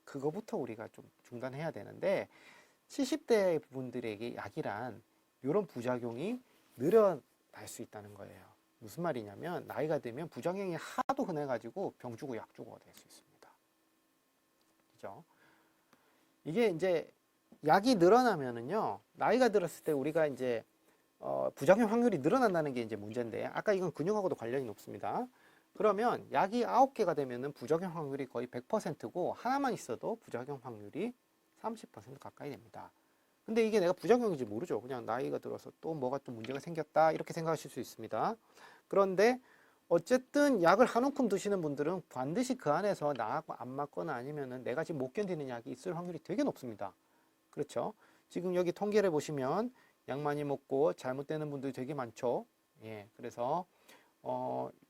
그거부터 우리가 좀 중단해야 되는데 70대 분들에게 약이란 이런 부작용이 늘어날 수 있다는 거예요. 무슨 말이냐면 나이가 들면 부작용이 하도 흔해가지고 병 주고 약 주고가 될 수 있습니다. 그죠? 이게 이제 약이 늘어나면은요, 나이가 들었을 때 우리가 이제 부작용 확률이 늘어난다는 게 이제 문제인데, 아까 이건 근육하고도 관련이 높습니다. 그러면 약이 9개가 되면은 부작용 확률이 거의 100%고, 하나만 있어도 부작용 확률이 30% 가까이 됩니다. 근데 이게 내가 부작용인지 모르죠. 그냥 나이가 들어서 또 뭐가 좀 문제가 생겼다, 이렇게 생각하실 수 있습니다. 그런데 어쨌든 약을 한 움큼 드시는 분들은 반드시 그 안에서 나하고 안 맞거나 아니면은 내가 지금 못 견디는 약이 있을 확률이 되게 높습니다. 그렇죠? 지금 여기 통계를 보시면 약 많이 먹고 잘못되는 분들이 되게 많죠. 예, 그래서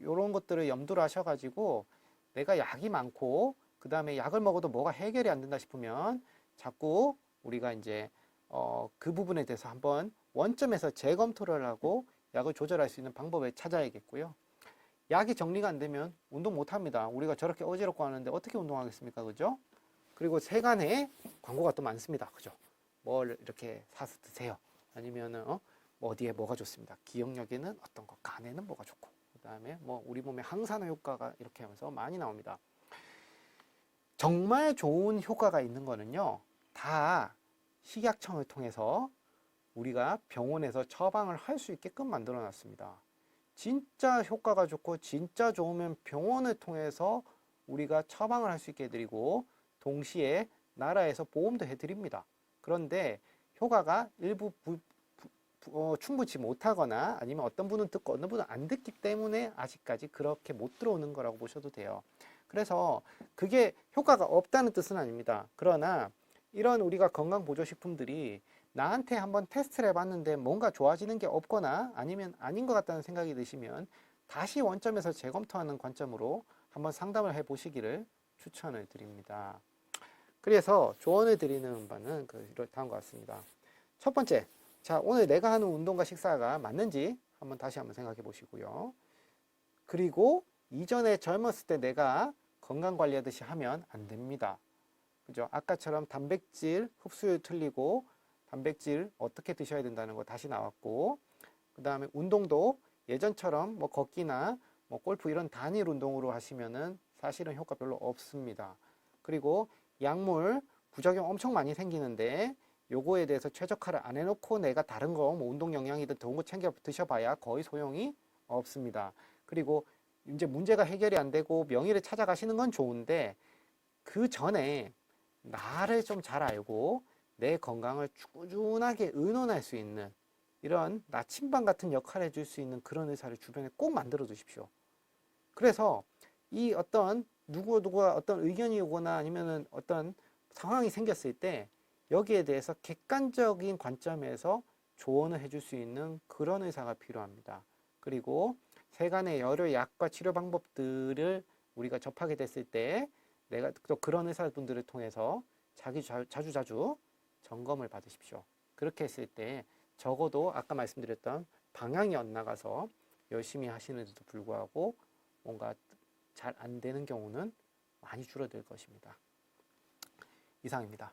요런 것들을 염두를 하셔가지고 내가 약이 많고 그 다음에 약을 먹어도 뭐가 해결이 안 된다 싶으면 자꾸 우리가 이제 그 부분에 대해서 한번 원점에서 재검토를 하고 약을 조절할 수 있는 방법을 찾아야겠고요. 약이 정리가 안 되면 운동 못 합니다. 우리가 저렇게 어지럽고 하는데 어떻게 운동하겠습니까? 그죠? 그리고 세간에 광고가 또 많습니다. 그죠? 뭘 이렇게 사서 드세요. 아니면은 뭐 어디에 뭐가 좋습니다. 기억력에는 어떤 거, 간에는 뭐가 좋고, 그 다음에 뭐 우리 몸에 항산화 효과가 이렇게 하면서 많이 나옵니다. 정말 좋은 효과가 있는 거는요, 다 식약청을 통해서 우리가 병원에서 처방을 할 수 있게끔 만들어 놨습니다. 진짜 효과가 좋고 진짜 좋으면 병원을 통해서 우리가 처방을 할 수 있게 해드리고 동시에 나라에서 보험도 해드립니다. 그런데 효과가 일부 충분치 못하거나 아니면 어떤 분은 듣고 어떤 분은 안 듣기 때문에 아직까지 그렇게 못 들어오는 거라고 보셔도 돼요. 그래서 그게 효과가 없다는 뜻은 아닙니다. 그러나 이런 우리가 건강보조식품들이 나한테 한번 테스트를 해봤는데 뭔가 좋아지는 게 없거나 아니면 아닌 것 같다는 생각이 드시면 다시 원점에서 재검토하는 관점으로 한번 상담을 해보시기를 추천을 드립니다. 그래서 조언을 드리는 바는 다음과 같습니다. 첫 번째, 자, 오늘 내가 하는 운동과 식사가 맞는지 다시 한번 생각해 보시고요. 그리고 이전에 젊었을 때 내가 건강 관리하듯이 하면 안 됩니다. 그죠? 아까처럼 단백질 흡수율 틀리고 단백질 어떻게 드셔야 된다는 거 다시 나왔고, 그 다음에 운동도 예전처럼 뭐 걷기나 뭐 골프 이런 단일 운동으로 하시면은 사실은 효과 별로 없습니다. 그리고 약물 부작용 엄청 많이 생기는데 요거에 대해서 최적화를 안 해놓고 내가 다른 거 뭐 운동 영양이든 좋은 거 챙겨 드셔봐야 거의 소용이 없습니다. 그리고 이제 문제가 해결이 안 되고 명의를 찾아가시는 건 좋은데 그 전에 나를 좀 잘 알고 내 건강을 꾸준하게 의논할 수 있는 이런 나침반 같은 역할을 해줄 수 있는 그런 의사를 주변에 꼭 만들어 두십시오. 그래서 이 어떤 누구가 어떤 의견이 오거나 아니면은 어떤 상황이 생겼을 때 여기에 대해서 객관적인 관점에서 조언을 해줄 수 있는 그런 의사가 필요합니다. 그리고 세간의 여러 약과 치료 방법들을 우리가 접하게 됐을 때 내가 또 그런 의사분들을 통해서 자주 점검을 받으십시오. 그렇게 했을 때 적어도 아까 말씀드렸던 방향이 엇나가서 열심히 하시는데도 불구하고 뭔가 잘 안 되는 경우는 많이 줄어들 것입니다. 이상입니다.